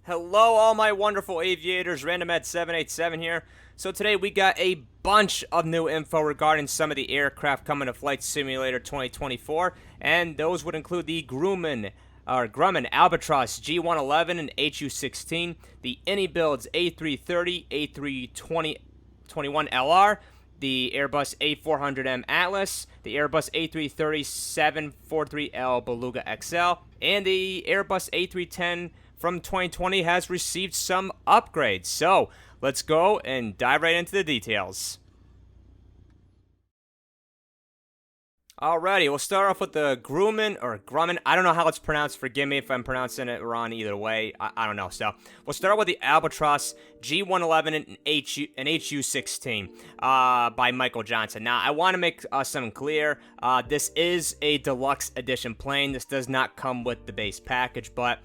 Hello all my wonderful aviators, RandomEd787 here. So today we got a bunch of new info regarding some of the aircraft coming to Flight Simulator 2024, and those would include the Grumman Albatross G111 and HU16, the IniBuilds A330, A321 LR, the Airbus A400m Atlas, the Airbus A330 743L Beluga XL, and the Airbus A310 from 2020 has received some upgrades. So let's go and dive right into the details. Alrighty, we'll start off with the Grumman. I don't know how it's pronounced. Forgive me if I'm pronouncing it wrong either way. I don't know. So we'll start with the Albatross G111 and HU16 by Michael Johnson. Now, I want to make something clear. This is a deluxe edition plane. This does not come with the base package, but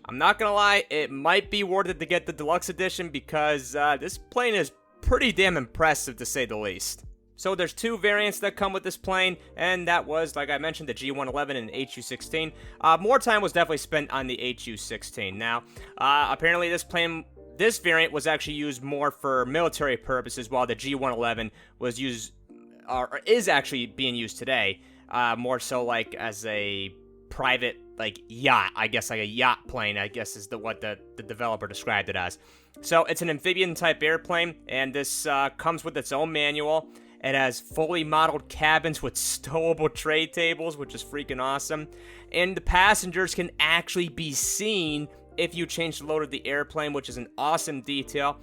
I'm not going to lie, it might be worth it to get the deluxe edition because this plane is pretty damn impressive to say the least. So there's two variants that come with this plane, and that was, like I mentioned, the G111 and HU16. More time was definitely spent on the HU16. Now, apparently this variant was actually used more for military purposes, while the G111 was used, or is actually being used today, more so like as a private, like, yacht, I guess, like a yacht plane, I guess is what the developer described it as. So it's an amphibian type airplane, and this comes with its own manual. It has fully modeled cabins with stowable tray tables, which is freaking awesome. And the passengers can actually be seen if you change the load of the airplane, which is an awesome detail.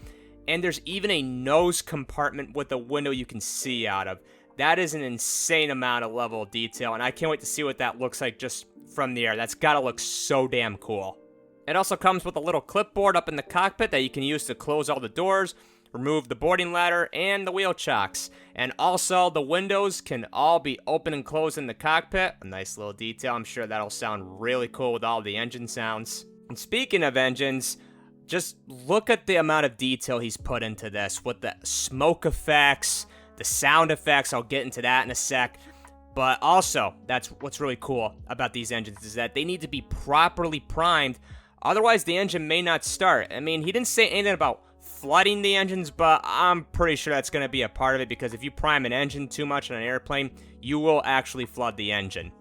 And there's even a nose compartment with a window you can see out of. That is an insane amount of level of detail, and I can't wait to see what that looks like just from the air. That's gotta look so damn cool. It also comes with a little clipboard up in the cockpit that you can use to close all the doors, remove the boarding ladder, and the wheel chocks. And also, the windows can all be open and closed in the cockpit. A nice little detail. I'm sure that'll sound really cool with all the engine sounds. And speaking of engines, just look at the amount of detail he's put into this with the smoke effects, the sound effects. I'll get into that in a sec. But also, that's what's really cool about these engines is that they need to be properly primed. Otherwise, the engine may not start. I mean, he didn't say anything about flooding the engines, but I'm pretty sure that's going to be a part of it because if you prime an engine too much on an airplane, you will actually flood the engine.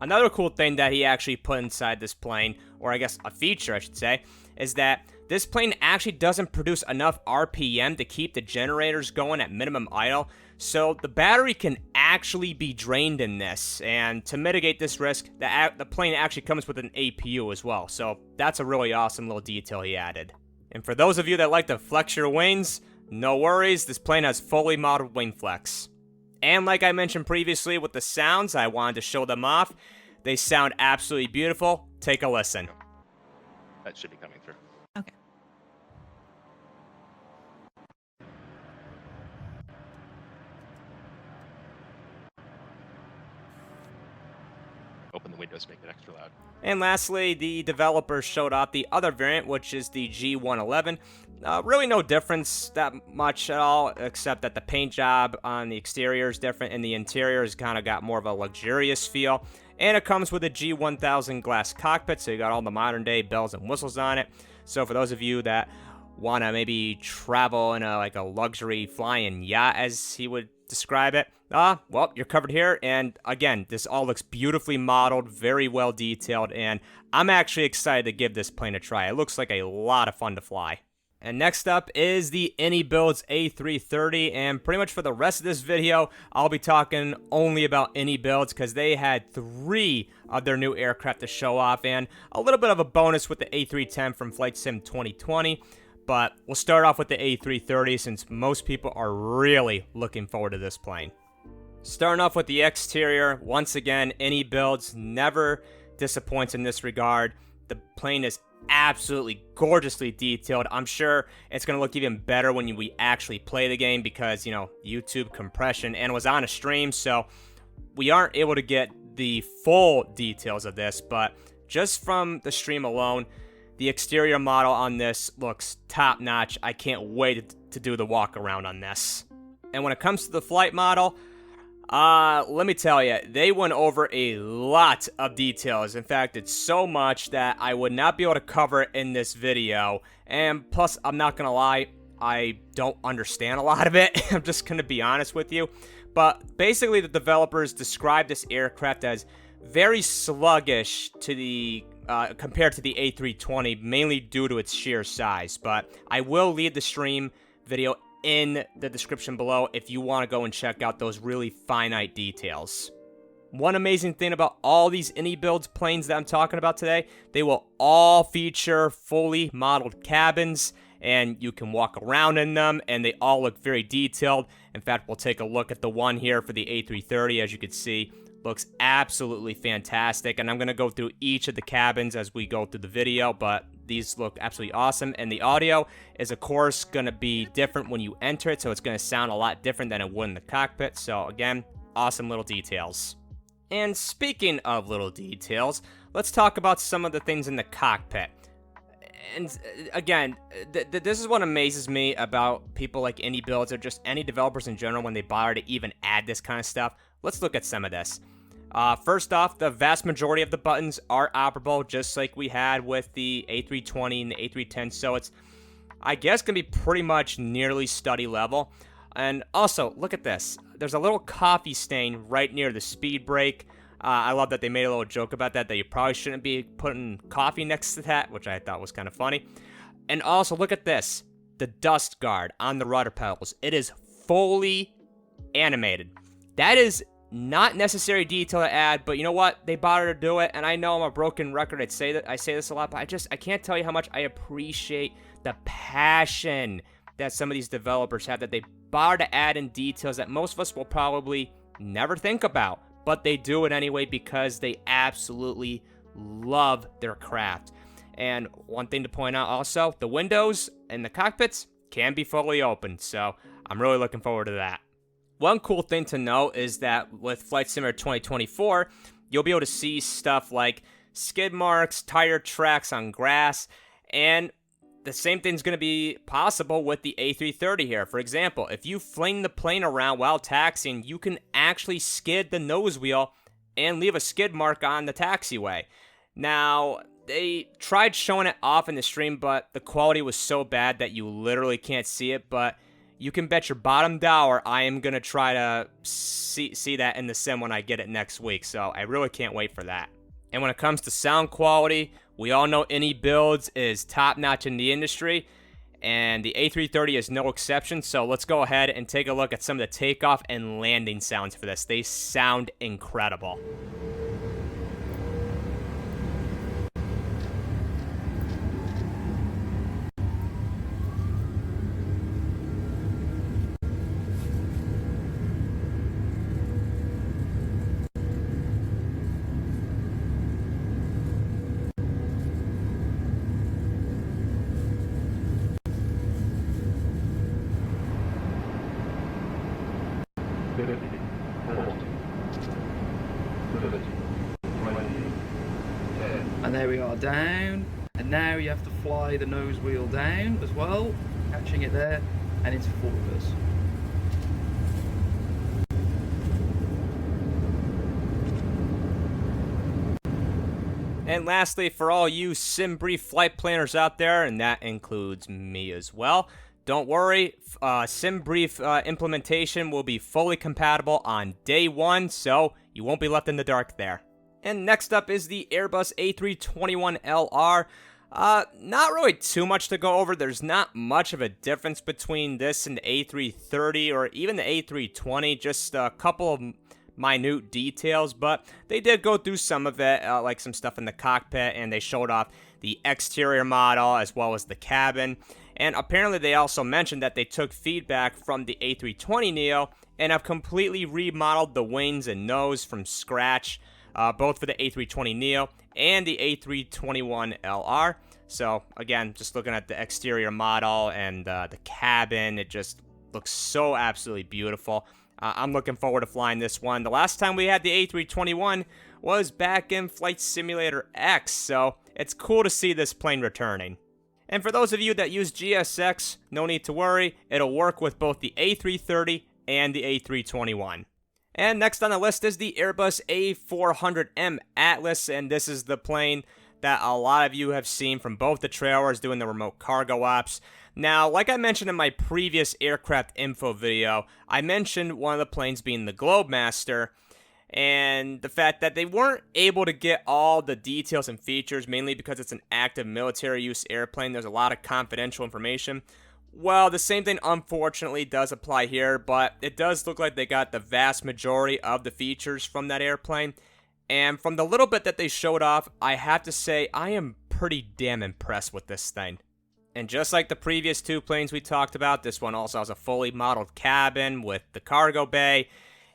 Another cool thing that he actually put inside this plane, or I guess a feature I should say, is that this plane actually doesn't produce enough RPM to keep the generators going at minimum idle, so the battery can actually be drained in this, and to mitigate this risk, the plane actually comes with an APU as well, so that's a really awesome little detail he added. And for those of you that like to flex your wings, no worries, this plane has fully modeled wing flex. And like I mentioned previously with the sounds, I wanted to show them off. They sound absolutely beautiful. Take a listen. That should be coming through. Okay. Open the windows, make it extra loud. And lastly, the developers showed off the other variant, which is the G111. Really no difference that much at all, except that the paint job on the exterior is different and the interior has kind of got more of a luxurious feel. And it comes with a G1000 glass cockpit, so you got all the modern day bells and whistles on it. So for those of you that want to maybe travel in a luxury flying yacht, as he would describe it, well, you're covered here. And again, this all looks beautifully modeled, very well detailed, and I'm actually excited to give this plane a try. It looks like a lot of fun to fly. And next up is the IniBuilds A330, and pretty much for the rest of this video, I'll be talking only about IniBuilds because they had 3 of their new aircraft to show off, and a little bit of a bonus with the A310 from Flight Sim 2020. But we'll start off with the A330 since most people are really looking forward to this plane. Starting off with the exterior, once again, IniBuilds never disappoints in this regard. The plane is absolutely gorgeously detailed. I'm sure it's going to look even better when we actually play the game because, you know, YouTube compression, and it was on a stream, so we aren't able to get the full details of this, but just from the stream alone, the exterior model on this looks top-notch. I can't wait to do the walk around on this. And when it comes to the flight model, Let me tell you, they went over a lot of details. In fact, it's so much that I would not be able to cover it in this video. And plus, I'm not gonna lie, I don't understand a lot of it. I'm just gonna be honest with you. But basically, the developers described this aircraft as very sluggish to the compared to the A320, mainly due to its sheer size. But I will leave the stream video in the description below if you want to go and check out those really finite details. One amazing thing about all these IniBuilds planes that I'm talking about today, they will all feature fully modeled cabins, and you can walk around in them, and they all look very detailed. In fact, we'll take a look at the one here for the A330. As you can see, looks absolutely fantastic, and I'm going to go through each of the cabins as we go through the video, but these look absolutely awesome. And the audio is, of course, going to be different when you enter it, so it's going to sound a lot different than it would in the cockpit. So again, awesome little details. And speaking of little details, let's talk about some of the things in the cockpit. And again, this is what amazes me about people like IniBuilds or just any developers in general when they bother to even add this kind of stuff. Let's look at some of this. First off, the vast majority of the buttons are operable, just like we had with the A320 and the A310, so it's, I guess, going to be pretty much nearly study level. And also, look at this. There's a little coffee stain right near the speed brake. I love that they made a little joke about that you probably shouldn't be putting coffee next to that, which I thought was kind of funny. And also, look at this. The dust guard on the rudder pedals. It is fully animated. That is not necessary detail to add, but you know what? They bothered to do it, and I know I'm a broken record. I say this a lot, but I can't tell you how much I appreciate the passion that some of these developers have, that they bother to add in details that most of us will probably never think about, but they do it anyway because they absolutely love their craft. And one thing to point out also, the windows in the cockpits can be fully open, so I'm really looking forward to that. One cool thing to note is that with Flight Simulator 2024, you'll be able to see stuff like skid marks, tire tracks on grass, and the same thing's going to be possible with the A330 here. For example, if you fling the plane around while taxiing, you can actually skid the nose wheel and leave a skid mark on the taxiway. Now, they tried showing it off in the stream, but the quality was so bad that you literally can't see it, but you can bet your bottom dollar I am going to try to see that in the sim when I get it next week, so I really can't wait for that. And when it comes to sound quality, we all know IniBuilds is top-notch in the industry, and the A330 is no exception, so let's go ahead and take a look at some of the takeoff and landing sounds for this. They sound incredible. And there we are down, and now you have to fly the nose wheel down as well, catching it there, and into full reverse. And lastly, for all you SimBrief flight planners out there, and that includes me as well, don't worry, SimBrief implementation will be fully compatible on day one, so you won't be left in the dark there. And next up is the Airbus A321 LR. Not really too much to go over. There's not much of a difference between this and the A330 or even the A320, just a couple of minute details, but they did go through some of it, like some stuff in the cockpit, and they showed off the exterior model as well as the cabin. And apparently they also mentioned that they took feedback from the A320neo and have completely remodeled the wings and nose from scratch, both for the A320neo and the A321 LR. So again, just looking at the exterior model and the cabin, it just looks so absolutely beautiful. I'm looking forward to flying this one. The last time we had the A321 was back in Flight Simulator X, so it's cool to see this plane returning. And for those of you that use GSX, no need to worry, it'll work with both the A330 and the A321. And next on the list is the Airbus A400m Atlas, and this is the plane that a lot of you have seen from both the trailers doing the remote cargo ops. Now, like I mentioned in my previous aircraft info video, I mentioned one of the planes being the Globemaster, and the fact that they weren't able to get all the details and features, mainly because it's an active military use airplane. There's a lot of confidential information. Well, the same thing unfortunately does apply here, but it does look like they got the vast majority of the features from that airplane. And from the little bit that they showed off, I have to say I am pretty damn impressed with this thing. And just like the previous two planes we talked about, this one also has a fully modeled cabin with the cargo bay.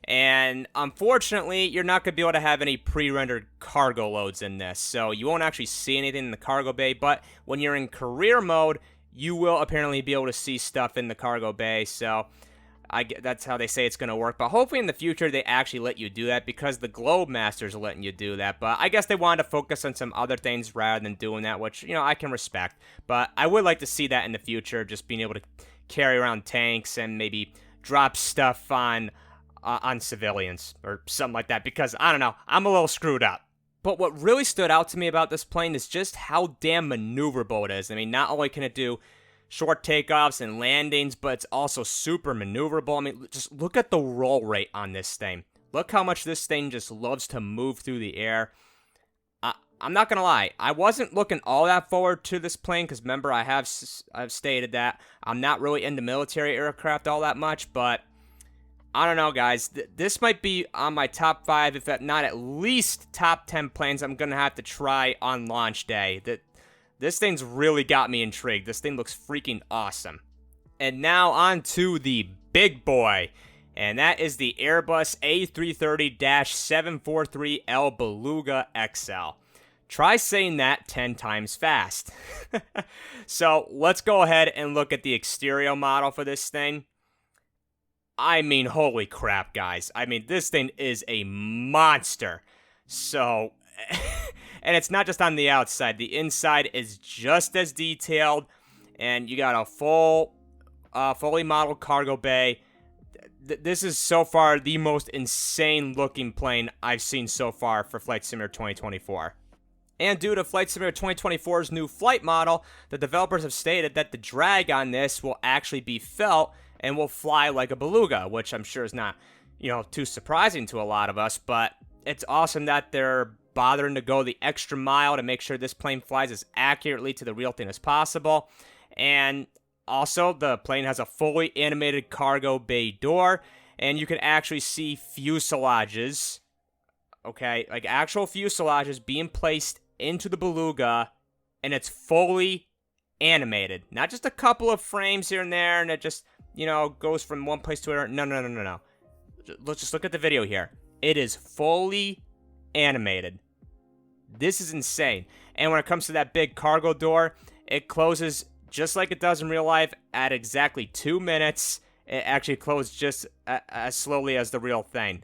And unfortunately, you're not going to be able to have any pre-rendered cargo loads in this. So you won't actually see anything in the cargo bay, but when you're in career mode, you will apparently be able to see stuff in the cargo bay. So that's how they say it's going to work. But hopefully in the future, they actually let you do that, because the Globemasters are letting you do that. But I guess they wanted to focus on some other things rather than doing that, which, you know, I can respect. But I would like to see that in the future, just being able to carry around tanks and maybe drop stuff on civilians or something like that, because I don't know, I'm a little screwed up. But what really stood out to me about this plane is just how damn maneuverable it is. I mean, not only can it do short takeoffs and landings, but it's also super maneuverable. I mean, just look at the roll rate on this thing. Look how much this thing just loves to move through the air. I'm not gonna lie, I wasn't looking all that forward to this plane, because remember, I've stated that I'm not really into military aircraft all that much, but I don't know, guys. This might be on my top 5, if not at least top 10 planes I'm going to have to try on launch day. This thing's really got me intrigued. This thing looks freaking awesome. And now on to the big boy, and that is the Airbus A330-743L Beluga XL. Try saying that 10 times fast. So let's go ahead and look at the exterior model for this thing. I mean, holy crap, guys. I mean, this thing is a monster. So, and it's not just on the outside. The inside is just as detailed. And you got a fully modeled cargo bay. This is so far the most insane looking plane I've seen so far for Flight Simulator 2024. And due to Flight Simulator 2024's new flight model, the developers have stated that the drag on this will actually be felt and will fly like a Beluga, which I'm sure is not, too surprising to a lot of us, but it's awesome that they're bothering to go the extra mile to make sure this plane flies as accurately to the real thing as possible. And also, the plane has a fully animated cargo bay door, and you can actually see fuselages, okay, like actual fuselages being placed into the Beluga, and it's fully animated. Not just a couple of frames here and there, and it just goes from one place to another. No. Let's just look at the video here. It is fully animated. This is insane. And when it comes to that big cargo door, it closes just like it does in real life at exactly 2 minutes. It actually closed just as slowly as the real thing.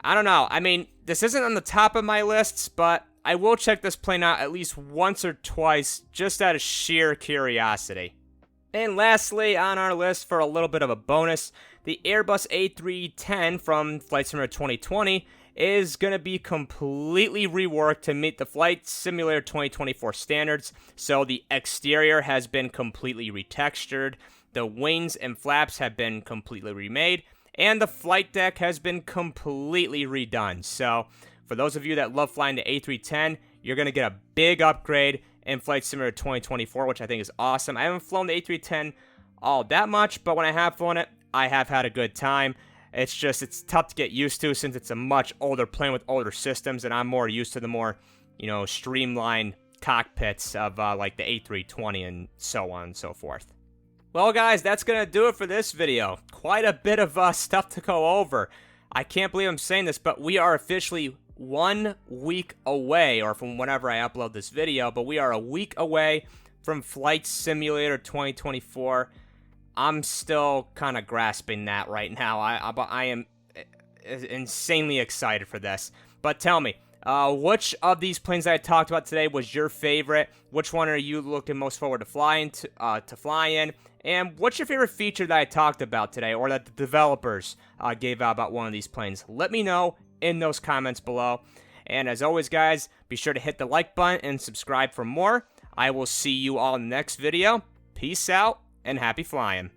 I don't know. I mean, this isn't on the top of my lists, but I will check this plane out at least once or twice just out of sheer curiosity. And lastly on our list, for a little bit of a bonus, the Airbus A310 from Flight Simulator 2020 is going to be completely reworked to meet the Flight Simulator 2024 standards. So the exterior has been completely retextured, the wings and flaps have been completely remade, and the flight deck has been completely redone. So for those of you that love flying the A310, you're going to get a big upgrade in Flight Simulator 2024, which I think is awesome. I haven't flown the A310 all that much, but when I have flown it, I have had a good time. It's tough to get used to since it's a much older plane with older systems, and I'm more used to the more, streamlined cockpits of like the A320 and so on and so forth. Well, guys, that's going to do it for this video. Quite a bit of stuff to go over. I can't believe I'm saying this, but we are officially 1 week away, or from whenever I upload this video, but we are a week away from Flight Simulator 2024. I'm still kind of grasping that right now. I am insanely excited for this. But tell me, Which of these planes that I talked about today was your favorite? Which one are you looking most forward to flying to fly in? And what's your favorite feature that I talked about today, or that the developers gave out about one of these planes? Let me know in those comments below. And as always, guys, be sure to hit the like button and subscribe for more. I will see you all in the next video. Peace out and happy flying.